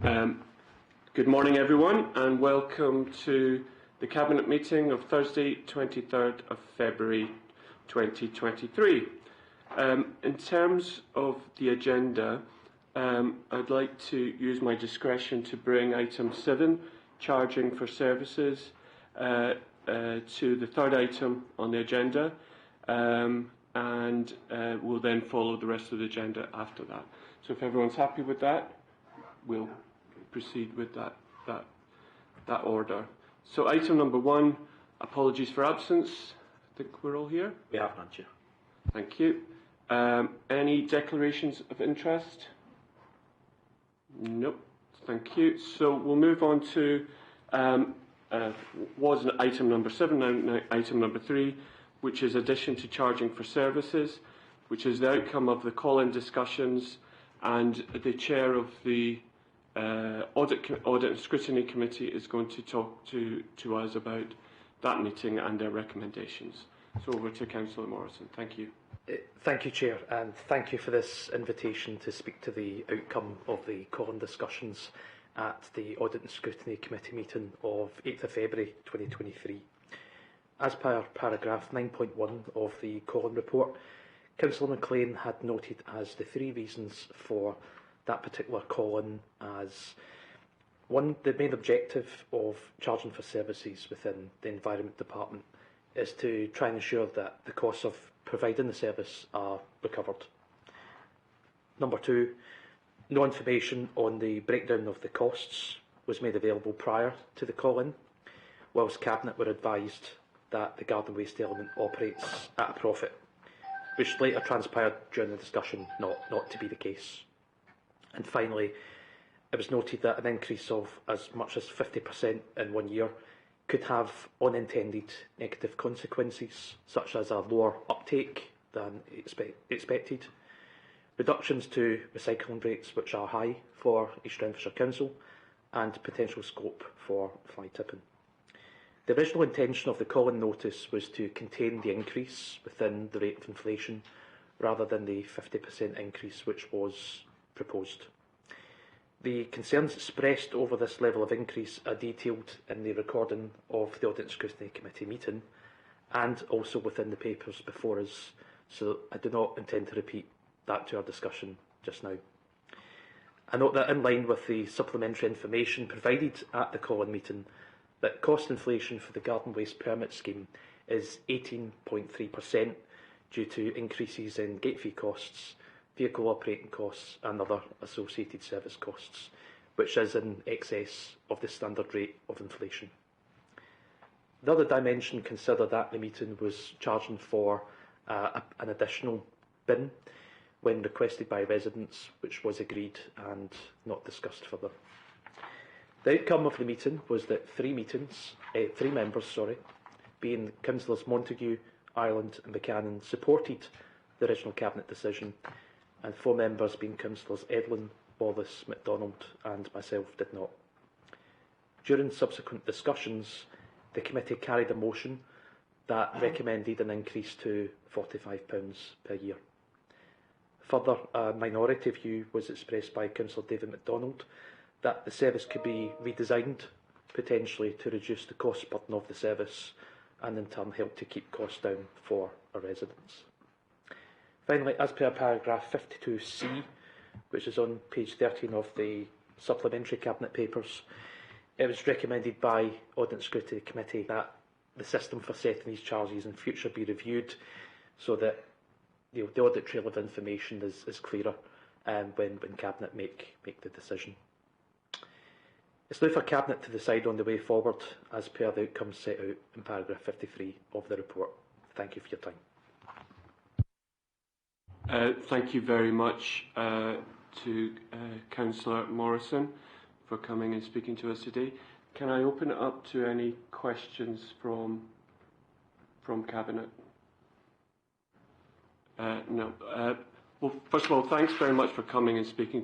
Um, Good morning, everyone, and welcome to the Cabinet meeting of Thursday, 23rd of February 2023. In terms of the agenda, I'd like to use my discretion to bring item 7, charging for services, to the third item on the agenda, and we'll then follow the rest of the agenda after that. So if everyone's happy with that, we'll proceed with that order. So item number 1, apologies for absence. I think we're all here. We have none, Chair. Thank you. Any declarations of interest? Nope. Thank you. So we'll move on to was item number 7, now item number 3, which is addition to charging for services, which is the outcome of the call-in discussions, and the chair of the Audit and Scrutiny Committee is going to talk to us about that meeting and their recommendations. So over to Councillor Morrison. Thank you. Thank you, Chair, and thank you for this invitation to speak to the outcome of the call-in discussions at the Audit and Scrutiny Committee meeting of 8th of February 2023. As per paragraph 9.1 of the call-in report, Councillor McLean had noted as the 3 reasons for that particular call-in as one, the main objective of charging for services within the Environment Department is to try and ensure that the costs of providing the service are recovered. Number 2, no information on the breakdown of the costs was made available prior to the call-in, whilst Cabinet were advised that the garden waste element operates at a profit, which later transpired during the discussion not to be the case. And finally, it was noted that an increase of as much as 50% in 1 year could have unintended negative consequences, such as a lower uptake than expected, reductions to recycling rates which are high for East Renfrewshire Council, and potential scope for fly tipping. The original intention of the call-in notice was to contain the increase within the rate of inflation rather than the 50% increase which was proposed. The concerns expressed over this level of increase are detailed in the recording of the Audit and Scrutiny Committee meeting and also within the papers before us, so I do not intend to repeat that to our discussion just now. I note that in line with the supplementary information provided at the call-in meeting, that cost inflation for the garden waste permit scheme is 18.3% due to increases in gate fee costs, vehicle operating costs and other associated service costs, which is in excess of the standard rate of inflation. The other dimension considered at the meeting was charging for an additional bin when requested by residents, which was agreed and not discussed further. The outcome of the meeting was that 3 members, being Councillors Montague, Ireland and Buchanan, supported the original Cabinet decision, and 4 members, being Councillors Evelyn, Wallace, MacDonald and myself, did not. During subsequent discussions, the committee carried a motion that recommended an increase to £45 per year. Further, a minority view was expressed by Councillor David MacDonald that the service could be redesigned, potentially to reduce the cost burden of the service and in turn help to keep costs down for our residents. Finally, as per paragraph 52C, which is on page 13 of the supplementary Cabinet papers, it was recommended by Audit and Scrutiny Committee that the system for setting these charges in future be reviewed so that the audit trail of information is clearer when Cabinet make the decision. It's now for Cabinet to decide on the way forward as per the outcomes set out in paragraph 53 of the report. Thank you for your time. Thank you very much to Councillor Morrison for coming and speaking to us today. Can I open it up to any questions from Cabinet? No. Well, first of all, thanks very much for coming and speaking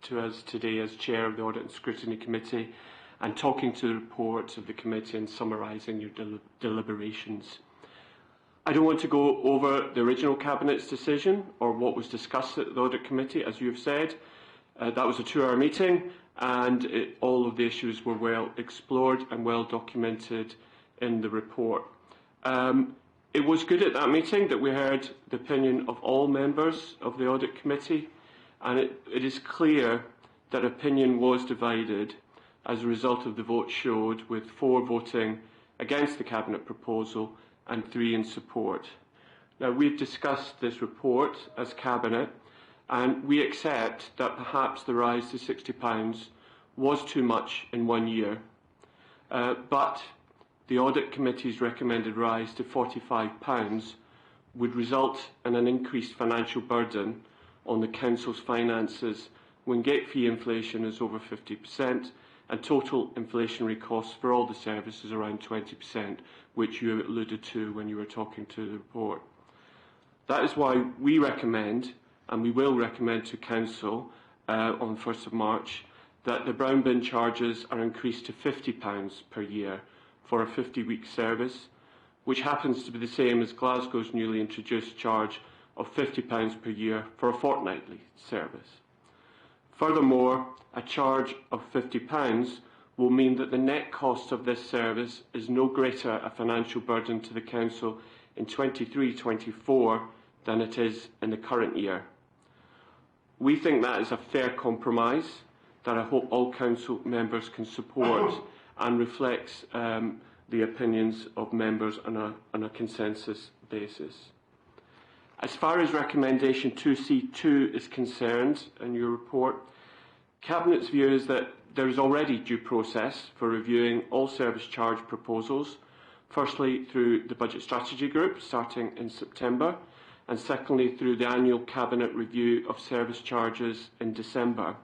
to us today as Chair of the Audit and Scrutiny Committee and talking to the reports of the committee and summarising your deliberations. I don't want to go over the original Cabinet's decision or what was discussed at the Audit Committee, as you have said. That was a 2-hour meeting, and all of the issues were well explored and well documented in the report. It was good at that meeting that we heard the opinion of all members of the Audit Committee, and it is clear that opinion was divided as a result of the vote showed, with 4 voting against the Cabinet proposal and 3 in support. Now, we've discussed this report as Cabinet, and we accept that perhaps the rise to £60 was too much in 1 year, but the Audit Committee's recommended rise to £45 would result in an increased financial burden on the Council's finances when gate fee inflation is over 50% and total inflationary costs for all the services around 20%, which you alluded to when you were talking to the report. That is why we recommend, and we will recommend to Council on 1st of March, that the brown bin charges are increased to £50 per year for a 50-week service, which happens to be the same as Glasgow's newly introduced charge of £50 per year for a fortnightly service. Furthermore, a charge of £50 will mean that the net cost of this service is no greater a financial burden to the Council in 23-24 than it is in the current year. We think that is a fair compromise that I hope all Council members can support and reflects the opinions of members on a consensus basis. As far as recommendation 2C2 is concerned in your report, Cabinet's view is that there is already due process for reviewing all service charge proposals, firstly through the Budget Strategy Group starting in September, and secondly through the annual Cabinet review of service charges in December.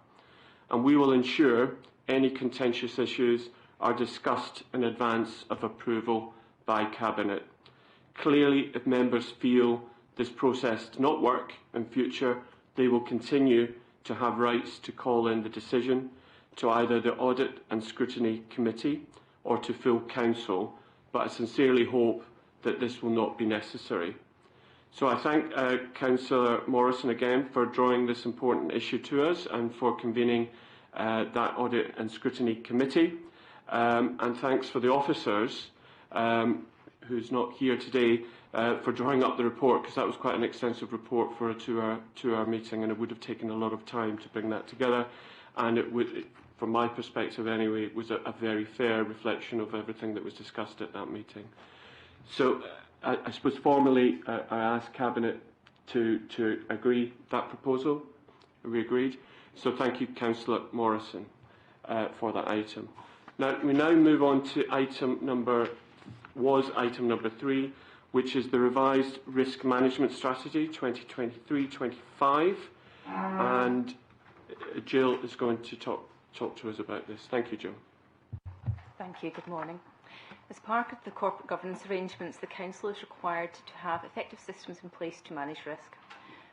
And we will ensure any contentious issues are discussed in advance of approval by Cabinet. Clearly, if members feel this process does not work in future, they will continue to have rights to call in the decision to either the Audit and Scrutiny Committee or to full Council, but I sincerely hope that this will not be necessary. So I thank Councillor Morrison again for drawing this important issue to us and for convening that Audit and Scrutiny Committee. And thanks for the officers, who's not here today, for drawing up the report, because that was quite an extensive report for a two-hour meeting, and it would have taken a lot of time to bring that together. And it would, from my perspective anyway, it was a very fair reflection of everything that was discussed at that meeting. So I suppose formally I asked Cabinet to agree that proposal. We agreed. So thank you, Councillor Morrison, for that item. Now we move on to item number 3, which is the revised risk management strategy 2023-25, and Jill is going to talk to us about this. Thank you, Jill. Thank you. Good morning. As part of the corporate governance arrangements, the Council is required to have effective systems in place to manage risk.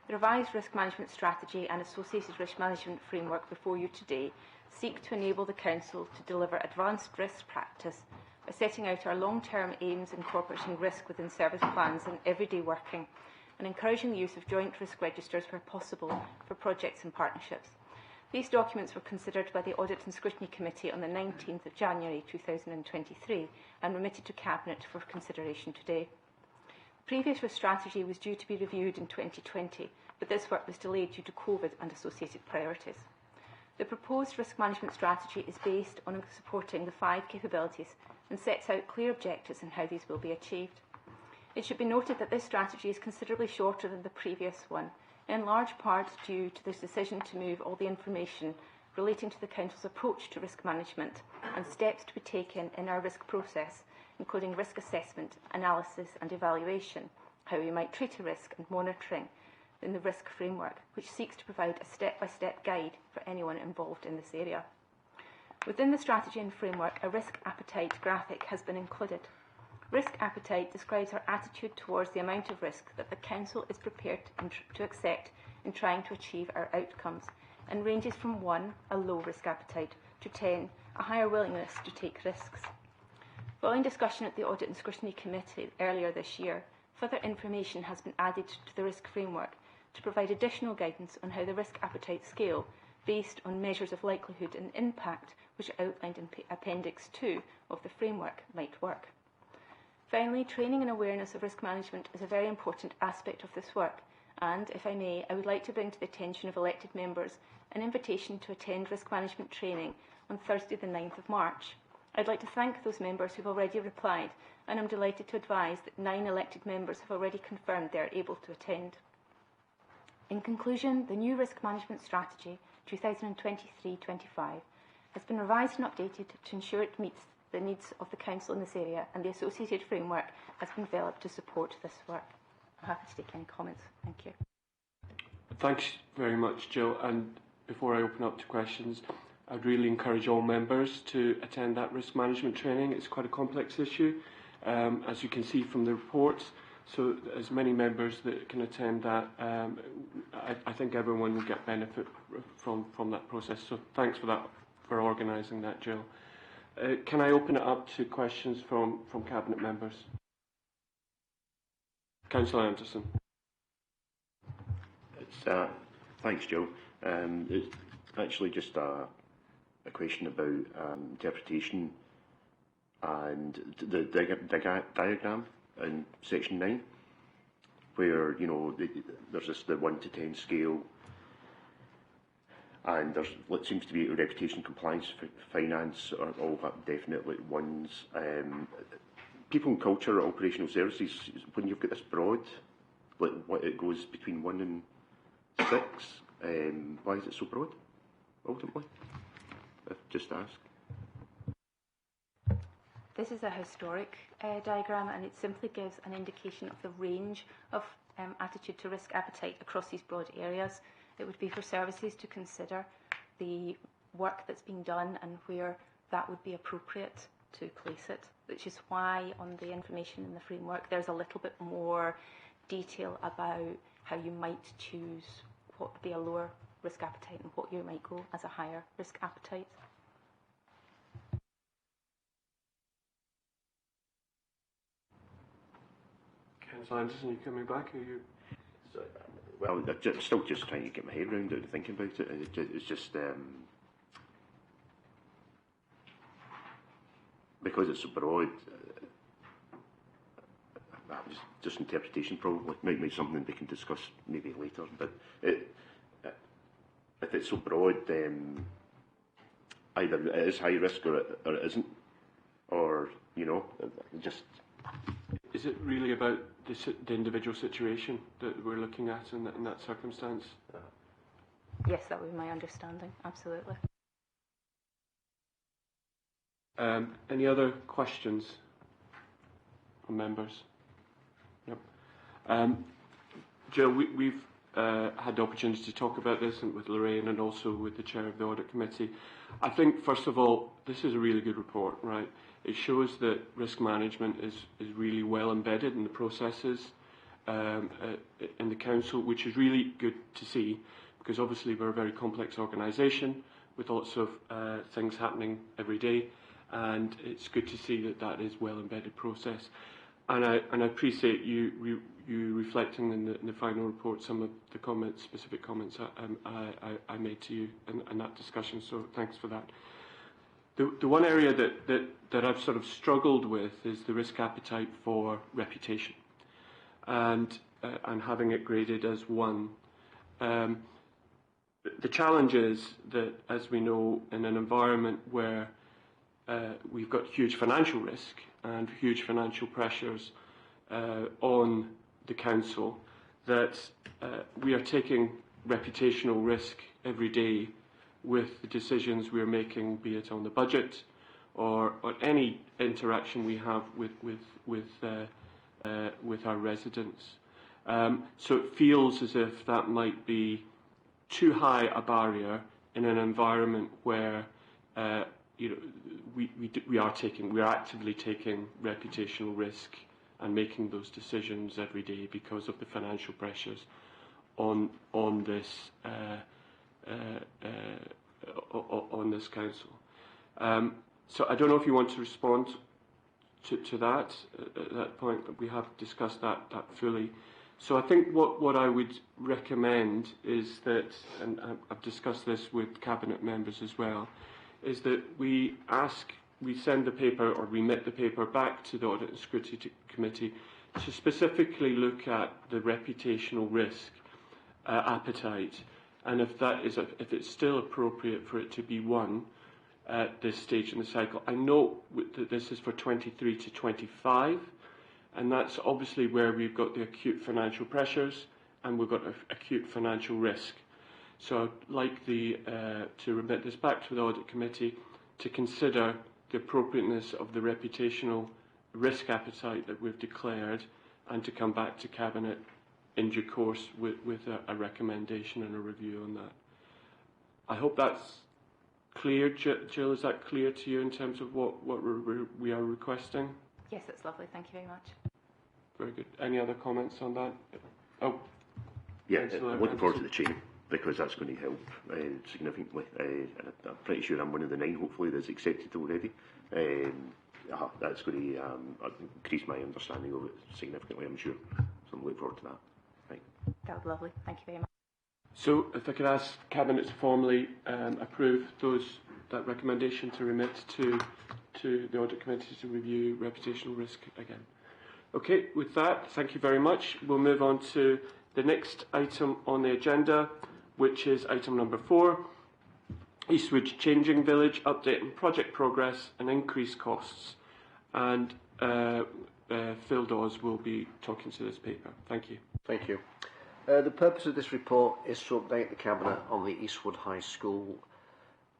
The revised risk management strategy and associated risk management framework before you today seek to enable the Council to deliver advanced risk practice by setting out our long-term aims, incorporating risk within service plans and everyday working, and encouraging the use of joint risk registers where possible for projects and partnerships. These documents were considered by the Audit and Scrutiny Committee on the 19th of January 2023 and remitted to Cabinet for consideration today. The previous risk strategy was due to be reviewed in 2020, but this work was delayed due to COVID and associated priorities. The proposed risk management strategy is based on supporting the 5 capabilities and sets out clear objectives and how these will be achieved. It should be noted that this strategy is considerably shorter than the previous one, in large part due to this decision to move all the information relating to the Council's approach to risk management and steps to be taken in our risk process, including risk assessment, analysis and evaluation, how we might treat a risk and monitoring in the risk framework, which seeks to provide a step-by-step guide for anyone involved in this area. Within the strategy and framework, a risk appetite graphic has been included. Risk appetite describes our attitude towards the amount of risk that the Council is prepared to accept in trying to achieve our outcomes, and ranges from 1, a low risk appetite, to 10, a higher willingness to take risks. Following discussion at the Audit and Scrutiny Committee earlier this year, further information has been added to the risk framework to provide additional guidance on how the risk appetite scale based on measures of likelihood and impact which are outlined in Appendix 2 of the framework might work. Finally, training and awareness of risk management is a very important aspect of this work, and, if I may, I would like to bring to the attention of elected members an invitation to attend risk management training on Thursday the 9th of March. I'd like to thank those members who have already replied, and I'm delighted to advise that 9 elected members have already confirmed they are able to attend. In conclusion, the new Risk Management Strategy 2023-25 has been revised and updated to ensure it meets the needs of the Council in this area, and the associated framework has been developed to support this work. I'm happy to take any comments. Thank you. Thanks very much, Jill. And before I open up to questions, I'd really encourage all members to attend that risk management training. It's quite a complex issue, as you can see from the reports. So as many members that can attend that, I think everyone will get benefit from that process. So thanks for that, for organising that, Jill. Can I open it up to questions from Cabinet members? Councillor Anderson. Thanks, Jill. It's actually just a question about interpretation and the diagram in section 9, where there's the 1 to 10 scale, and there's what seems to be reputation, compliance, finance, are all definitely ones. People and culture, operational services. When you've got this broad, like what it goes between 1 and 6, why is it so broad? Ultimately, just ask. This is a historic diagram, and it simply gives an indication of the range of attitude to risk appetite across these broad areas. It would be for services to consider the work that's being done and where that would be appropriate to place it, which is why on the information in the framework there's a little bit more detail about how you might choose what would be a lower risk appetite and what you might go as a higher risk appetite. Councillor Anderson, are you coming back? Are you? Well, I'm still just trying to get my head around it and thinking about it. It's just because it's so broad. Just interpretation probably might be something we can discuss maybe later. But if it's so broad, either it is high risk or it isn't, or just. Is it really about the individual situation that we're looking at in that circumstance? Yes, that would be my understanding, absolutely. Any other questions from members? Yep. Jill, we've had the opportunity to talk about this with Lorraine and also with the chair of the Audit Committee. I think, first of all, this is a really good report, right? It shows that risk management is really well embedded in the processes in the Council, which is really good to see, because obviously we're a very complex organisation with lots of things happening every day, and it's good to see that is well embedded process. And I appreciate you reflecting in the final report some of the comments, specific comments I made to you in that discussion. So thanks for that. The one area that I've sort of struggled with is the risk appetite for reputation, and having it graded as 1. The challenge is that, as we know, in an environment where we've got huge financial risk and huge financial pressures on the Council, that we are taking reputational risk every day with the decisions we're making, be it on the budget or any interaction we have with our residents. So it feels as if that might be too high a barrier in an environment where we are actively taking reputational risk and making those decisions every day because of the financial pressures on this Council. So I don't know if you want to respond to that at that point, but we have discussed that fully. So I think what I would recommend is that, and I've discussed this with Cabinet members as well, is that we send the paper or remit the paper back to the Audit and Scrutiny Committee to specifically look at the reputational risk appetite, and if it's still appropriate for it to be one at this stage in the cycle. I know that this is for 23 to 25, and that's obviously where we've got the acute financial pressures and we've got acute financial risk. So I'd like to remit this back to the Audit Committee to consider the appropriateness of the reputational risk appetite that we've declared, and to come back to Cabinet in due course with a recommendation and a review on that. I hope that's clear. Jill, is that clear to you in terms of what we are requesting? Yes, that's lovely. Thank you very much. Very good. Any other comments on that? Oh, yeah, I'm looking forward to the chain, because that's going to help significantly. And I'm pretty sure I'm one of the 9, hopefully, that's accepted already. That's going to increase my understanding of it significantly, I'm sure. So I'm looking forward to that. Right. That was lovely. Thank you very much. So if I could ask Cabinet to formally approve that recommendation to remit to the Audit Committee to review reputational risk again. Okay, with that, thank you very much. We'll move on to the next item on the agenda, which is item number 4, Eastwood Changing Village, update on project progress and increased costs. And Phil Dawes will be talking to this paper. Thank you. Thank you. The purpose of this report is to update the Cabinet on the Eastwood High School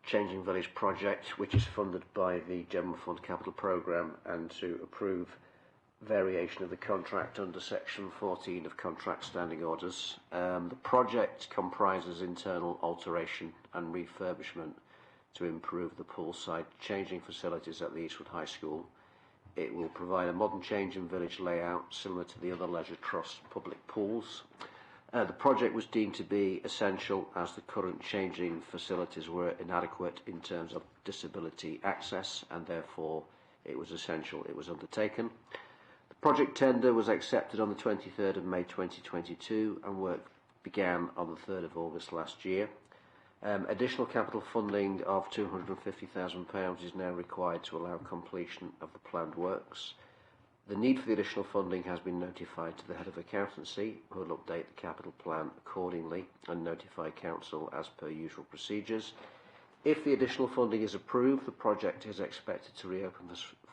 Changing Village project, which is funded by the General Fund Capital Programme, and to approve variation of the contract under Section 14 of Contract Standing Orders. The project comprises internal alteration and refurbishment to improve the poolside changing facilities at the Eastwood High School. It will provide a modern changing village layout similar to the other Leisure Trust public pools. The project was deemed to be essential as the current changing facilities were inadequate in terms of disability access, and therefore it was essential it was undertaken. The project tender was accepted on the 23rd of May 2022 and work began on the 3rd of August last year. Additional capital funding of £250,000 is now required to allow completion of the planned works. The need for the additional funding has been notified to the Head of Accountancy, who will update the capital plan accordingly and notify Council as per usual procedures. If the additional funding is approved, the project is expected to reopen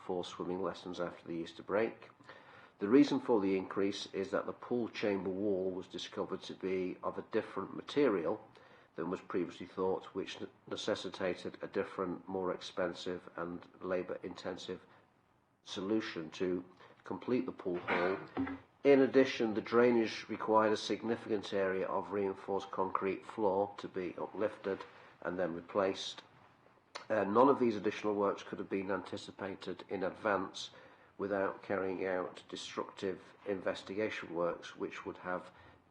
for swimming lessons after the Easter break. The reason for the increase is that the pool chamber wall was discovered to be of a different material than was previously thought, which necessitated a different, more expensive and labour-intensive solution to complete the pool hall. In addition, the drainage required a significant area of reinforced concrete floor to be uplifted and then replaced. None of these additional works could have been anticipated in advance without carrying out destructive investigation works, which would have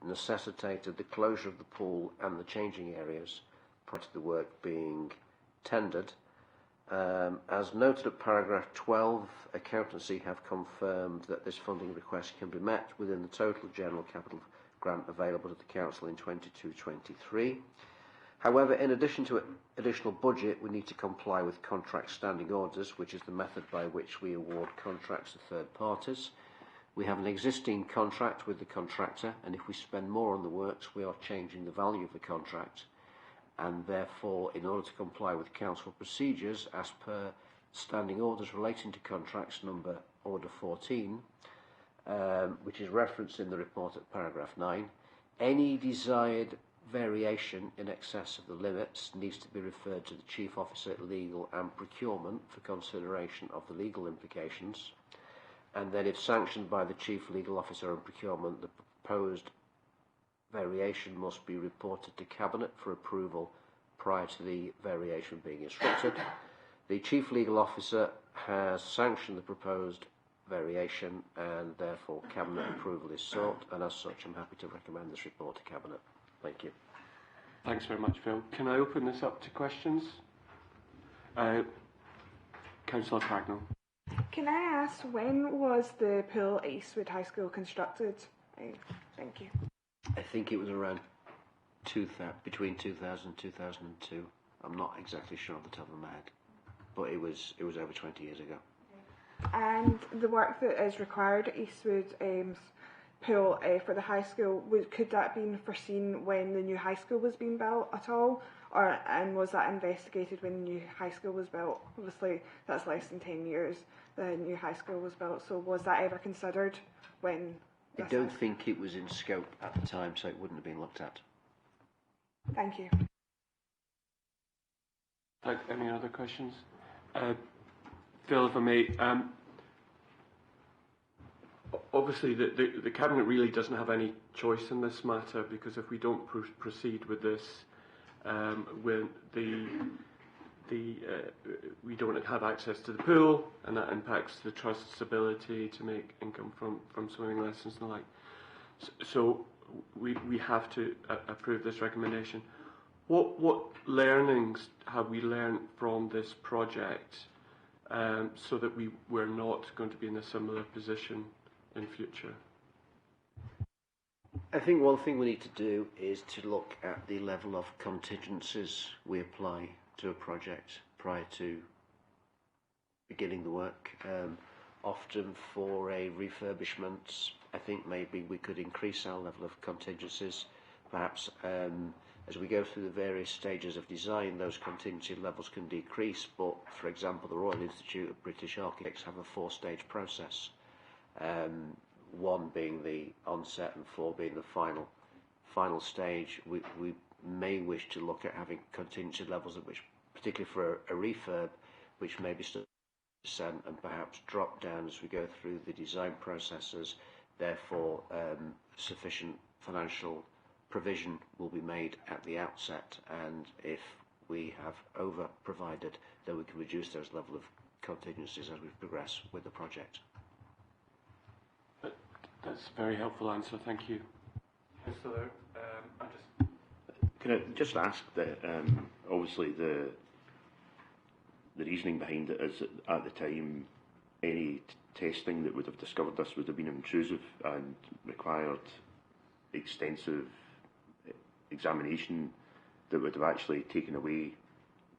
necessitated the closure of the pool and the changing areas prior to the work being tendered. As noted at paragraph 12, Accountancy have confirmed that this funding request can be met within the total general capital grant available to the Council in 22-23. However, in addition to additional budget, we need to comply with contract standing orders, which is the method by which we award contracts to third parties. We have an existing contract with the contractor, and if we spend more on the works, we are changing the value of the contract. And therefore, in order to comply with Council procedures as per standing orders relating to contracts number Order 14, which is referenced in the report at paragraph 9, any desired variation in excess of the limits needs to be referred to the Chief Officer Legal and Procurement for consideration of the legal implications, and then if sanctioned by the Chief Legal Officer and Procurement, the proposed variation must be reported to Cabinet for approval prior to the variation being instructed. The Chief Legal Officer has sanctioned the proposed variation, and therefore Cabinet approval is sought, and as such I'm happy to recommend this report to Cabinet. Thank you. Thanks very much, Phil. Can I open this up to questions? Councillor Cragnell. Can I ask, when was the pool at Eastwood High School constructed? Thank you. I think it was around between 2000 and 2002. I'm not exactly sure off the top of my head, but it was over 20 years ago. And the work that is required at Eastwood Pool for the high school, could that be foreseen when the new high school was being built at all? And was that investigated when the new high school was built? Obviously, that's less than 10 years the new high school was built, so was that ever considered when? I don't think it was in scope at the time, so it wouldn't have been looked at. Thank you. Any other questions? Phil, if I may, obviously the Cabinet really doesn't have any choice in this matter, because if we don't proceed with this, when we don't have access to the pool, and that impacts the Trust's ability to make income from swimming lessons and the like. So we have to approve this recommendation. What learnings have we learned from this project, so that we're not going to be in a similar position in future? I think one thing we need to do is to look at the level of contingencies we apply to a project prior to beginning the work. Often for a refurbishment, I think maybe we could increase our level of contingencies. Perhaps as we go through the various stages of design, those contingency levels can decrease, but for example, the Royal Institute of British Architects have a 4-stage process. 1 being the onset and 4 being the final stage. We may wish to look at having contingency levels at which, particularly for a refurb, which may be 100% and perhaps drop down as we go through the design processes. Therefore, sufficient financial provision will be made at the outset, and if we have over provided, then we can reduce those level of contingencies as we progress with the project. That's a very helpful answer, thank you. Can I just ask that, obviously the reasoning behind it is that at the time any testing that would have discovered this would have been intrusive and required extensive examination that would have actually taken away,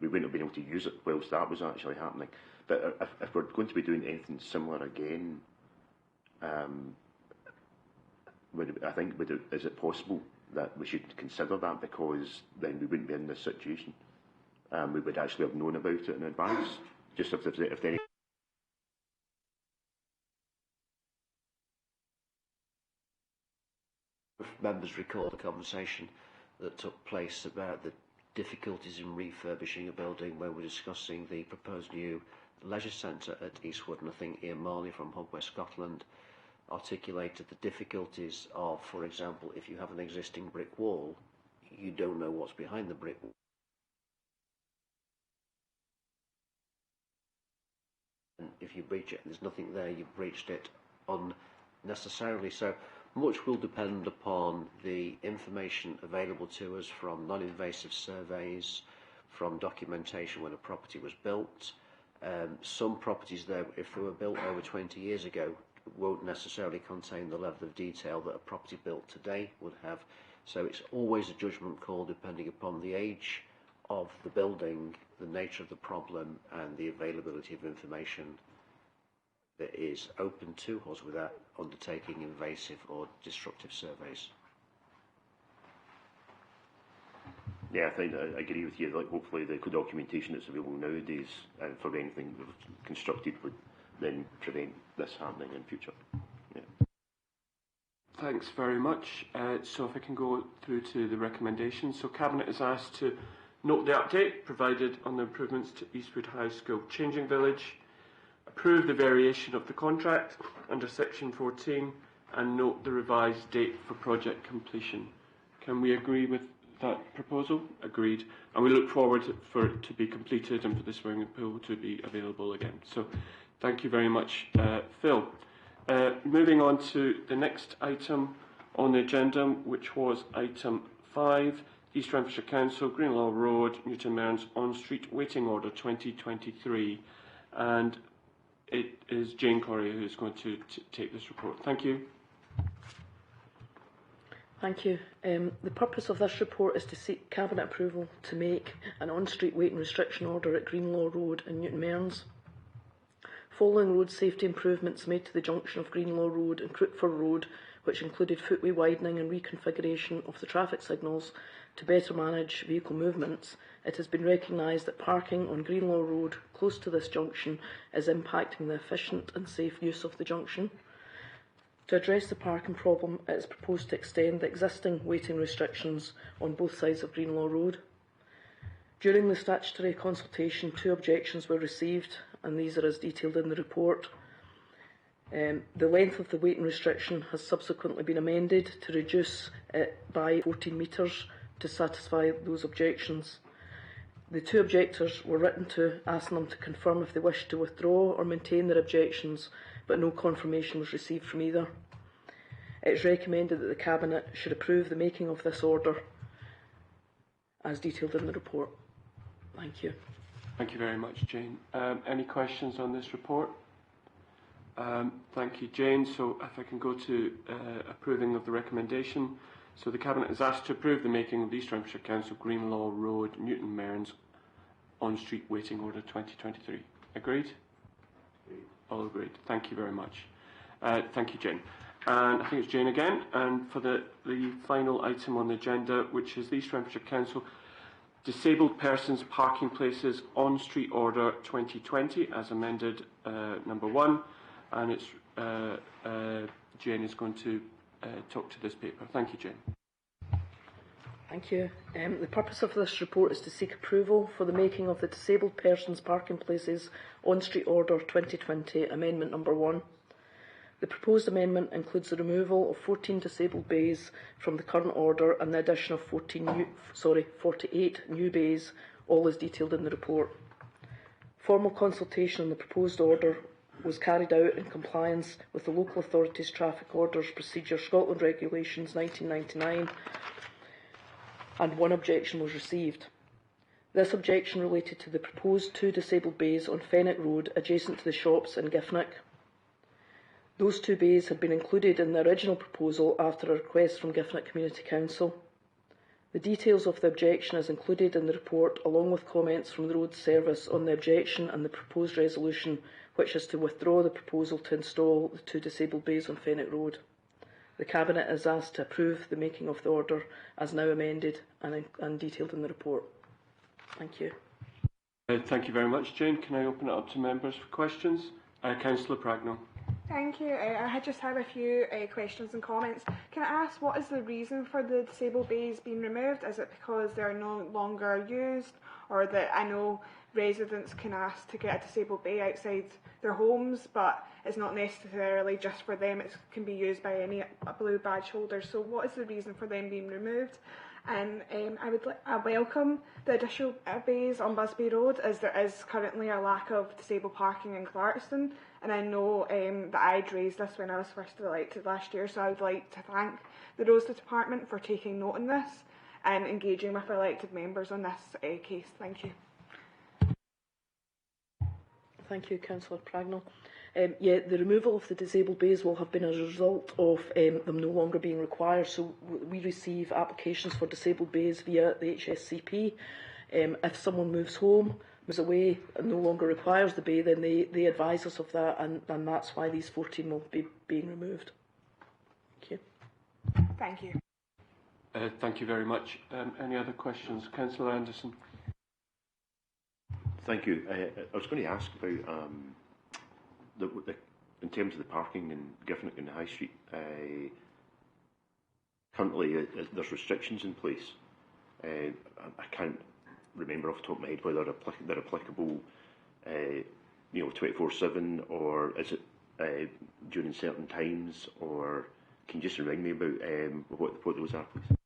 we wouldn't have been able to use it whilst that was actually happening. But if we're going to be doing anything similar again, is it possible that we should consider that, because then we wouldn't be in this situation? We would actually have known about it in advance, just if any. If members recall the conversation that took place about the difficulties in refurbishing a building when we're discussing the proposed new leisure centre at Eastwood, and I think Ian Marley from Hub West Scotland articulated the difficulties of, for example, if you have an existing brick wall, you don't know what's behind the brick wall. And if you breach it and there's nothing there, you've breached it unnecessarily. So much will depend upon the information available to us from non-invasive surveys, from documentation when a property was built. Some properties there, if they were built over 20 years ago, won't necessarily contain the level of detail that a property built today would have. So it's always a judgment call depending upon the age of the building, the nature of the problem, and the availability of information that is open to us without undertaking invasive or destructive surveys. Yeah, I agree with you. Like, hopefully the documentation that's available nowadays for anything constructed would then prevent this happening in future. Yeah. Thanks very much. So if I can go through to the recommendations. So Cabinet is asked to note the update provided on the improvements to Eastwood High School Changing Village, approve the variation of the contract under Section 14, and note the revised date for project completion. Can we agree with that proposal? Agreed. And we look forward for it to be completed and for the swimming pool to be available again. So thank you very much, Phil. Moving on to the next item on the agenda, which was item 5, East Renfrewshire Council, Greenlaw Road, Newton Mearns On-Street Waiting Order 2023. And it is Jane Corrie who's going to take this report. Thank you. Thank you. The purpose of this report is to seek Cabinet approval to make an on-street weighting restriction order at Greenlaw Road in Newton Mearns. Following road safety improvements made to the junction of Greenlaw Road and Crookford Road, which included footway widening and reconfiguration of the traffic signals to better manage vehicle movements, it has been recognised that parking on Greenlaw Road close to this junction is impacting the efficient and safe use of the junction. To address the parking problem, it is proposed to extend the existing weighting restrictions on both sides of Greenlaw Road. During the statutory consultation, 2 objections were received, and these are as detailed in the report. The length of the weighting restriction has subsequently been amended to reduce it by 14 metres to satisfy those objections. The 2 objectors were written to, asking them to confirm if they wished to withdraw or maintain their objections, but no confirmation was received from either. It is recommended that the Cabinet should approve the making of this order as detailed in the report. Thank you. Thank you very much, Jane. Any questions on this report? Thank you, Jane. So if I can go to approving of the recommendation. So the Cabinet is asked to approve the making of the East Renfrewshire Council Greenlaw Road, Newton Mearns on-street weighting order 2023. Agreed? All agreed. Thank you very much. Thank you, Jane. And I think it's Jane again. And for the final item on the agenda, which is the East Renfrewshire Council Disabled Persons Parking Places on-street order 2020, as amended, number 1. And it's Jane is going to talk to this paper. Thank you, Jane. Thank you. The purpose of this report is to seek approval for the making of the Disabled Persons Parking Places on-street order 2020, amendment number 1. The proposed amendment includes the removal of 14 disabled bays from the current order and the addition of 48 new bays, all as detailed in the report. Formal consultation on the proposed order was carried out in compliance with the Local Authorities Traffic Orders Procedure Scotland Regulations 1999, and 1 objection was received. This objection related to the proposed 2 disabled bays on Fenwick Road adjacent to the shops in Giffnock. Those 2 bays had been included in the original proposal after a request from Giffnock Community Council. The details of the objection is included in the report, along with comments from the Road Service on the objection and the proposed resolution, which is to withdraw the proposal to install the 2 disabled bays on Fenwick Road. The Cabinet is asked to approve the making of the order as now amended and detailed in the report. Thank you. Thank you very much, Jane. Can I open it up to members for questions? Councillor Pragnell. Thank you. I just have a few questions and comments. Can I ask, what is the reason for the disabled bays being removed? Is it because they're no longer used, or that I know residents can ask to get a disabled bay outside their homes, but it's not necessarily just for them, it can be used by any blue badge holder. So what is the reason for them being removed? And I welcome the additional bays on Busby Road, as there is currently a lack of disabled parking in Clarkston, and I know that I'd raised this when I was first elected last year, so I would like to thank the Roads Department for taking note on this and engaging with elected members on this case. Thank you. Thank you, Councillor Pragnell. Yeah, the removal of the disabled bays will have been as a result of them no longer being required. So we receive applications for disabled bays via the HSCP. If someone moves home, moves away, and no longer requires the bay, then they advise us of that, and that's why these 14 will be being removed. Thank you. Thank you. Thank you very much. Any other questions? Councillor Anderson. Thank you. I was going to ask about in terms of the parking in Giffnock and the High Street. Currently, there's restrictions in place. I can't remember off the top of my head whether they're applicable, 24/7, or is it during certain times, or can you just remind me about what those are, please?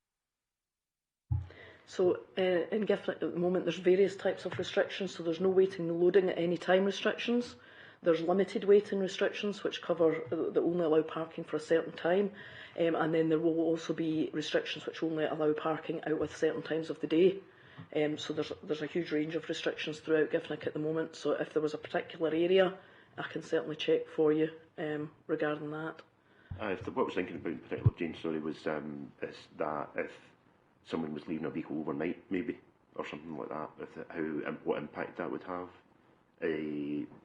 So in Giffnock at the moment, there's various types of restrictions. So there's no waiting, no loading at any time restrictions. There's limited waiting restrictions, which cover that only allow parking for a certain time, and then there will also be restrictions which only allow parking out with certain times of the day. So there's a huge range of restrictions throughout Giffnock at the moment. So if there was a particular area, I can certainly check for you regarding that. What I was thinking about in particular, Jane's story, was is that if someone was leaving a vehicle overnight, maybe, or something like that, what impact that would have,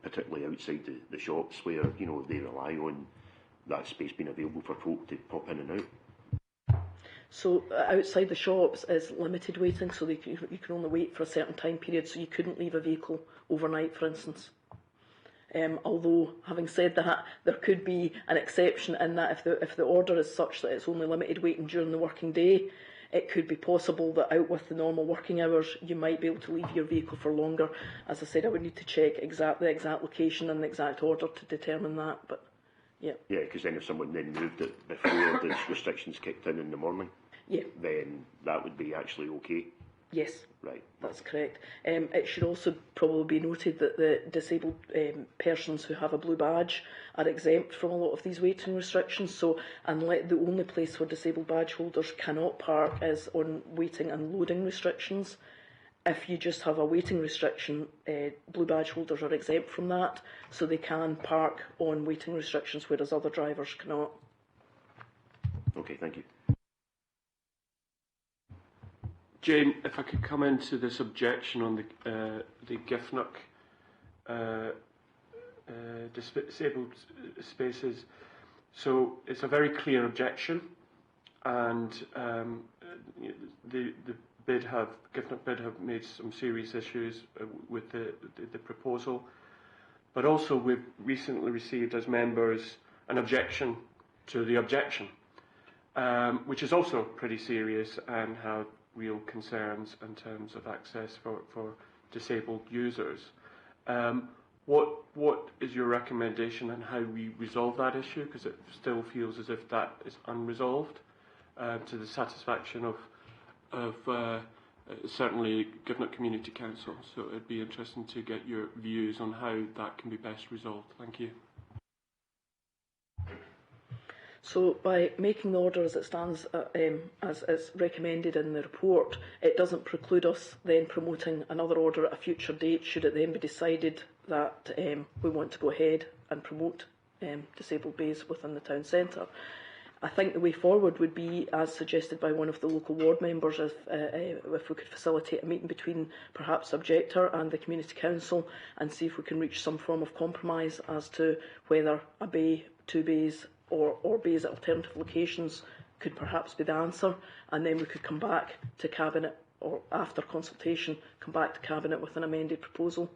particularly outside the shops where they rely on that space being available for folk to pop in and out. So outside the shops is limited waiting, so you can only wait for a certain time period, so you couldn't leave a vehicle overnight, for instance. Although, having said that, there could be an exception in that if the order is such that it's only limited waiting during the working day, it could be possible that out with the normal working hours, you might be able to leave your vehicle for longer. As I said, I would need to check the exact location and the exact order to determine that, but yeah. Yeah, because then if someone then moved it before the restrictions kicked in the morning, yeah, then that would be actually okay. Yes, right. That's correct. It should also probably be noted that the disabled persons who have a blue badge are exempt from a lot of these waiting restrictions. So, unless the only place where disabled badge holders cannot park is on waiting and loading restrictions. If you just have a waiting restriction, blue badge holders are exempt from that, so they can park on waiting restrictions, whereas other drivers cannot. Okay, thank you. Jane, if I could come into this objection on the Giffnock disabled spaces. So it's a very clear objection, and the Giffnock bid have made some serious issues with the proposal, but also we've recently received as members an objection to the objection, which is also pretty serious and have real concerns in terms of access for disabled users. What is your recommendation on how we resolve that issue? Because it still feels as if that is unresolved to the satisfaction of certainly Giffnock Community Council. So it'd be interesting to get your views on how that can be best resolved. Thank you. So by making the order as it stands, as is recommended in the report, it doesn't preclude us then promoting another order at a future date, should it then be decided that we want to go ahead and promote disabled bays within the town centre. I think the way forward would be, as suggested by one of the local ward members, if we could facilitate a meeting between perhaps Objector and the Community Council and see if we can reach some form of compromise as to whether a bay, two bays, or bays at alternative locations could perhaps be the answer, and then we could come back to Cabinet, or after consultation, come back to Cabinet with an amended proposal.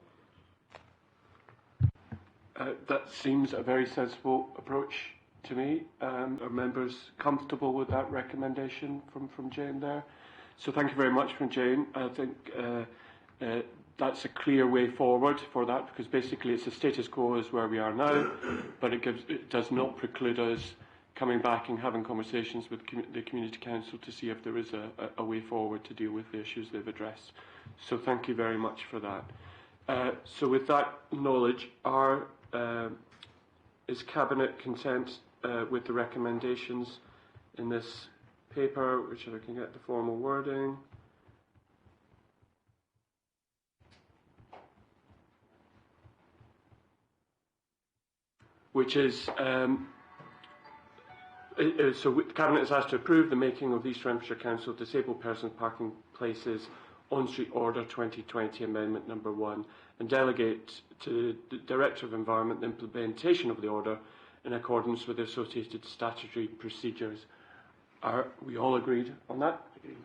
That seems a very sensible approach to me. Are members comfortable with that recommendation from Jane there? So thank you very much from Jane. I think that's a clear way forward for that, because basically it's the status quo as where we are now, but it does not preclude us coming back and having conversations with the Community Council to see if there is a way forward to deal with the issues they've addressed. So thank you very much for that. So with that knowledge, is Cabinet content with the recommendations in this paper, which I can get the formal wording? Which is, so the Cabinet is asked to approve the making of East Renfrewshire Council Disabled Persons Parking Places On-Street Order 2020 Amendment Number 1 and delegate to the Director of Environment the implementation of the order in accordance with the associated statutory procedures. Are we all agreed on that?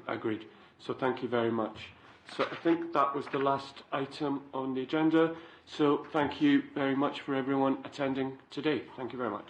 Agreed. So thank you very much. So I think that was the last item on the agenda. So thank you very much for everyone attending today. Thank you very much.